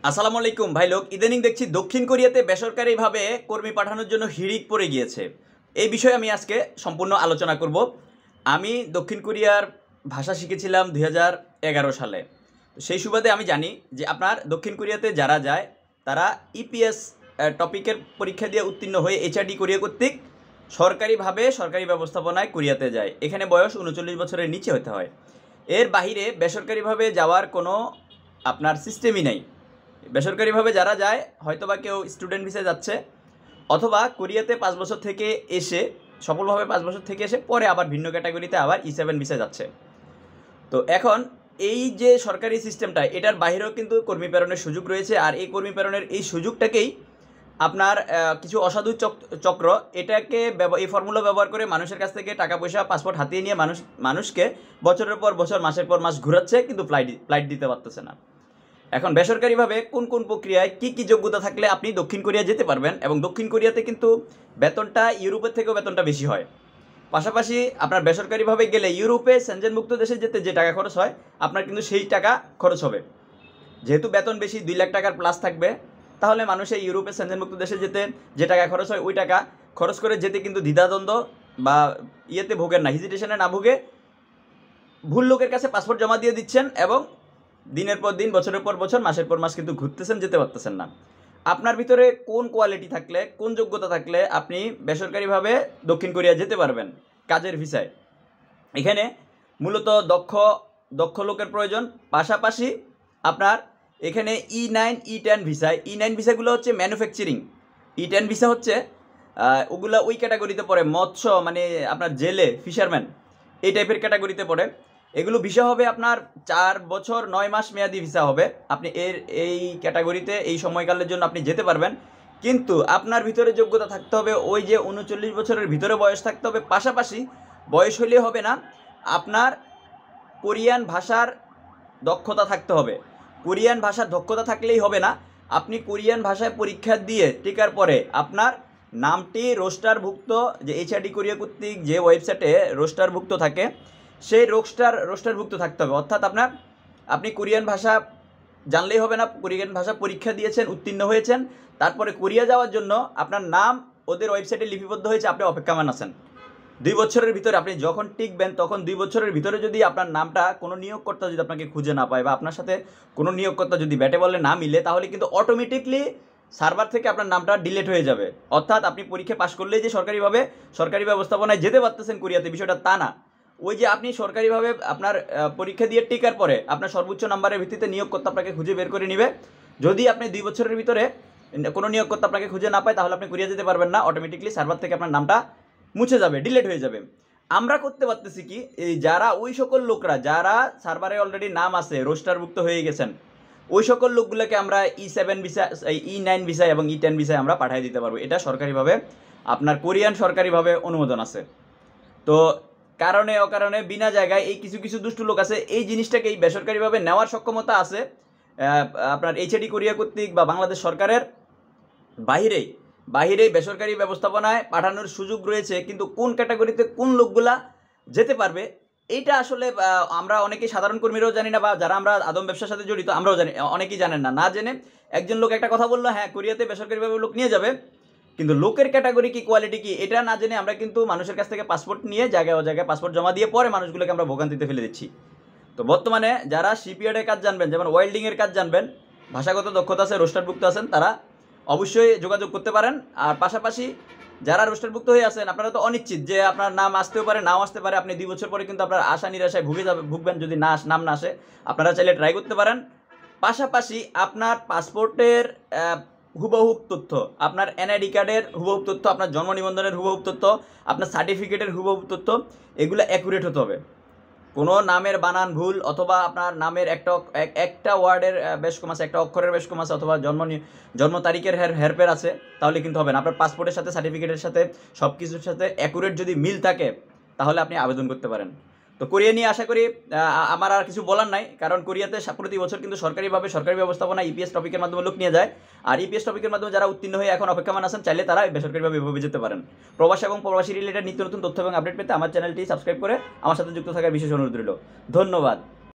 আসসালামু আলাইকুম ভাই লোক। ইদানিং দেখছি দক্ষিণ কোরিয়াতে বেসরকারিভাবে কর্মী পাঠানোর জন্য হিড়িক পড়ে গিয়েছে। এই বিষয়ে আমি আজকে সম্পূর্ণ আলোচনা করব। আমি দক্ষিণ কোরিয়ার ভাষা শিখেছিলাম 2011 সালে। তো সেই সুবাদে আমি জানি যে আপনার দক্ষিণ কোরিয়াতে যারা যায় তারা ইপিএস টপিকের পরীক্ষা দিয়ে উত্তীর্ণ হয়ে এইচআরডি কোরিয়া কর্তৃক সরকারিভাবে সরকারি ব্যবস্থাপনায় কোরিয়াতে যায়। এখানে বয়স 39 বছরের নিচে হতে হয়। এর বাহিরে বেসরকারিভাবে যাওয়ার কোনো আপনার সিস্টেমই নেই। বেসরকারিভাবে যারা যায় হয়তোবা কেউ স্টুডেন্ট ভিসায় যাচ্ছে, অথবা কোরিয়াতে 5 বছর থেকে এসে সফলভাবে 5 বছর থেকে এসে পরে আবার ভিন্ন ক্যাটাগরিতে আবার E7 ভিসায় যাচ্ছে। তো এখন এই যে সরকারি সিস্টেমটা, এটার বাইরেও কিন্তু কর্মী প্রেরণের সুযোগ রয়েছে। আর এই কর্মী প্রেরণের এই সুযোগটাকেই আপনার কিছু অসাধু চক্র এটাকে এই ফর্মুলা ব্যবহার করে মানুষের কাছ থেকে টাকা পয়সা পাসপোর্ট হাতিয়ে নিয়ে মানুষকে বছরের পর বছর মাসের পর মাস ঘোরাচ্ছে, কিন্তু ফ্লাইট দিতে পারতেছে না। এখন বেসরকারিভাবে কোন কোন প্রক্রিয়ায় কি কি যোগ্যতা থাকলে আপনি দক্ষিণ কোরিয়া যেতে পারবেন, এবং দক্ষিণ কোরিয়াতে কিন্তু বেতনটা ইউরোপের থেকেও বেতনটা বেশি হয়। পাশাপাশি আপনার বেসরকারিভাবে গেলে ইউরোপে সেনজেনমুক্ত দেশে যেতে যে টাকা খরচ হয় আপনার কিন্তু সেই টাকা খরচ হবে। যেহেতু বেতন বেশি 2 লাখ টাকার প্লাস থাকবে, তাহলে মানুষ এই ইউরোপে সেনজেনমুক্ত দেশে যেতে যে টাকা খরচ হয় ওই টাকা খরচ করে যেতে কিন্তু দ্বিধাদ্বন্দ্ব বা ইয়েতে ভোগেন না, হিজিটেশনে না ভুগে ভুল লোকের কাছে পাসপোর্ট জমা দিয়ে দিচ্ছেন এবং দিনের পর দিন বছরের পর বছর মাসের পর মাস কিন্তু ঘুরতেছেন, যেতে পারতেছেন না। আপনার ভিতরে কোন কোয়ালিটি থাকলে, কোন যোগ্যতা থাকলে আপনি বেসরকারিভাবে দক্ষিণ কোরিয়া যেতে পারবেন কাজের ভিসায়? এখানে মূলত দক্ষ লোকের প্রয়োজন। পাশাপাশি আপনার এখানে E9 E10 ভিসায়, E9 ভিসাগুলো হচ্ছে ম্যানুফ্যাকচারিং, E10 ভিসা হচ্ছে ওগুলো ওই ক্যাটাগরিতে পড়ে, মৎস্য মানে আপনার জেলে ফিশারম্যান এই টাইপের ক্যাটাগরিতে পড়ে। এগুলো ভিসা হবে আপনার 4 বছর 9 মাস মেয়াদি ভিসা হবে। আপনি এই ক্যাটাগরিতে এই সময়কালের জন্য আপনি যেতে পারবেন, কিন্তু আপনার ভিতরে যোগ্যতা থাকতে হবে, ওই যে 39 বছরের ভিতরে বয়স থাকতে হবে। পাশাপাশি বয়স হলেই হবে না, আপনার কোরিয়ান ভাষার দক্ষতা থাকতে হবে। কোরিয়ান ভাষার দক্ষতা থাকলেই হবে না, আপনি কোরিয়ান ভাষায় পরীক্ষা দিয়ে টিকার পরে আপনার নামটি রোস্টারভুক্ত, যে এইচআরডি কোরিয়া কর্তৃক যে ওয়েবসাইটে রোস্টারভুক্ত থাকে সেই রোস্টারভুক্ত থাকতে হবে। অর্থাৎ আপনি কোরিয়ান ভাষা জানলেই হবে না, কোরিয়ান ভাষা পরীক্ষা দিয়েছেন, উত্তীর্ণ হয়েছেন, তারপরে কোরিয়া যাওয়ার জন্য আপনার নাম ওদের ওয়েবসাইটে লিপিবদ্ধ হয়েছে, আপনি অপেক্ষামান আছেন। 2 বছরের ভিতরে আপনি যখন টিকবেন তখন 2 বছরের ভিতরে যদি আপনার নামটা কোনো নিয়োগকর্তা যদি আপনাকে খুঁজে না পায়, বা আপনার সাথে কোনো নিয়োগকর্তা যদি ব্যাটে বলে না মিলে, তাহলে কিন্তু অটোমেটিকলি সার্ভার থেকে আপনার নামটা ডিলিট হয়ে যাবে। অর্থাৎ আপনি পরীক্ষা পাশ করলেই যে সরকারি ব্যবস্থাপনায় যেতে পারতেছেন কোরিয়াতে, বিষয়টা তা না। ওই যে আপনি সরকারিভাবে আপনার পরীক্ষা দিয়ে টিকার পরে আপনার সর্বোচ্চ নাম্বারের ভিত্তিতে নিয়োগকর্তা আপনাকে খুঁজে বের করে নেবে। যদি আপনি 2 বছরের ভিতরে কোনো নিয়োগকর্তা আপনাকে খুঁজে না পায়, তাহলে আপনি কোরিয়া যেতে পারবেন না, অটোমেটিকলি সার্ভার থেকে আপনার নামটা মুছে যাবে, ডিলিট হয়ে যাবে। আমরা করতে পারতেছি কি, এই যারা ওই সকল লোকরা যারা সার্ভারে অলরেডি নাম আছে, রোস্টারভুক্ত হয়ে গেছেন, ওই সকল লোকগুলোকে আমরা E7 ভিসা, E9 ভিসায় এবং E10 ভিসায় আমরা পাঠিয়ে দিতে পারবো। এটা সরকারিভাবে আপনার কোরিয়ান সরকারিভাবে অনুমোদন আছে। তো কারণে অকারণে বিনা জায়গায় এই কিছু কিছু দুষ্টু লোক আছে, এই জিনিসটাকে এই বেসরকারিভাবে নেওয়ার সক্ষমতা আছে আপনার এইচআরডি কোরিয়া কর্তৃক বা বাংলাদেশ সরকারের বাহিরেই বেসরকারি ব্যবস্থাপনায় পাঠানোর সুযোগ রয়েছে। কিন্তু কোন ক্যাটাগরিতে কোন লোকগুলা যেতে পারবে এইটা আসলে আমরা অনেকেই সাধারণ কর্মীরাও জানি না, বা যারা আমরা আদম ব্যবসার সাথে জড়িত আমরাও জানি, অনেকেই জানেন না। না জেনে একজন লোক একটা কথা বললো, হ্যাঁ কোরিয়াতে বেসরকারিভাবে লোক নিয়ে যাবে, কিন্তু লোকের ক্যাটাগরি কি, কোয়ালিটি কি, এটা না জেনে আমরা কিন্তু মানুষের কাছ থেকে পাসপোর্ট নিয়ে জায়গায় পাসপোর্ট জমা দিয়ে পরে মানুষগুলোকে আমরা ভোগান্তিতে ফেলে দিচ্ছি। তো বর্তমানে যারা শিপইয়ার্ডের কাজ জানবেন, যেমন ওয়েল্ডিংয়ের কাজ জানবেন, ভাষাগত দক্ষতা আছে, রোস্টারভুক্ত আছেন, তারা অবশ্যই যোগাযোগ করতে পারেন। আর পাশাপাশি যারা রোস্টারভুক্ত হয়ে আছেন, আপনারা তো অনিশ্চিত যে আপনার নাম আসতেও পারে নাও আসতে পারে, আপনি 2 বছর পরে কিন্তু আপনার আশা নিরাশায় ভুগবেন যদি নাম না আসে। আপনারা চাইলে ট্রাই করতে পারেন। পাশাপাশি আপনার পাসপোর্টের হুবহু তথ্য, আপনার এনআইডি কার্ডের হুবহু তথ্য, আপনার জন্ম নিবন্ধনের হুবহু তথ্য, আপনার সার্টিফিকেটের হুবহু তথ্য, এগুলো অ্যাকুরেট হতে হবে। কোনো নামের বানান ভুল, অথবা আপনার নামের একটা ওয়ার্ডের বেশ কম আছে, একটা অক্ষরের বেশ কম আছে, অথবা জন্ম তারিখের হেরফের আছে, তাহলে কিন্তু হবে না। আপনার পাসপোর্টের সাথে, সার্টিফিকেটের সাথে, সব কিছুর সাথে অ্যাকুরেট যদি মিল থাকে, তাহলে আপনি আবেদন করতে পারেন। তো কোরিয়া নিয়ে আশা করি আমার আর কিছু বলার নাই, কারণ কোরিয়াতে প্রতি বছর কিন্তু সরকারিভাবে সরকারি ব্যবস্থাপনা ইপিএস টপিকের মাধ্যমে লোক নিয়ে যায়। আর ইপিএস টপিকের মাধ্যমে যারা উত্তীর্ণ হয়ে এখন অপেক্ষমান আছেন, চাইলে তারা বেসরকারিভাবে এভাবে যেতে পারেন। প্রবাসী এবং প্রবাসী রিলেটেড নিত্য নতুন তথ্য এবং আপডেট পেতে আমার চ্যানেলটি সাবস্ক্রাইব করে আমার সাথে যুক্ত থাকার বিশেষ অনুরোধ রইল। ধন্যবাদ।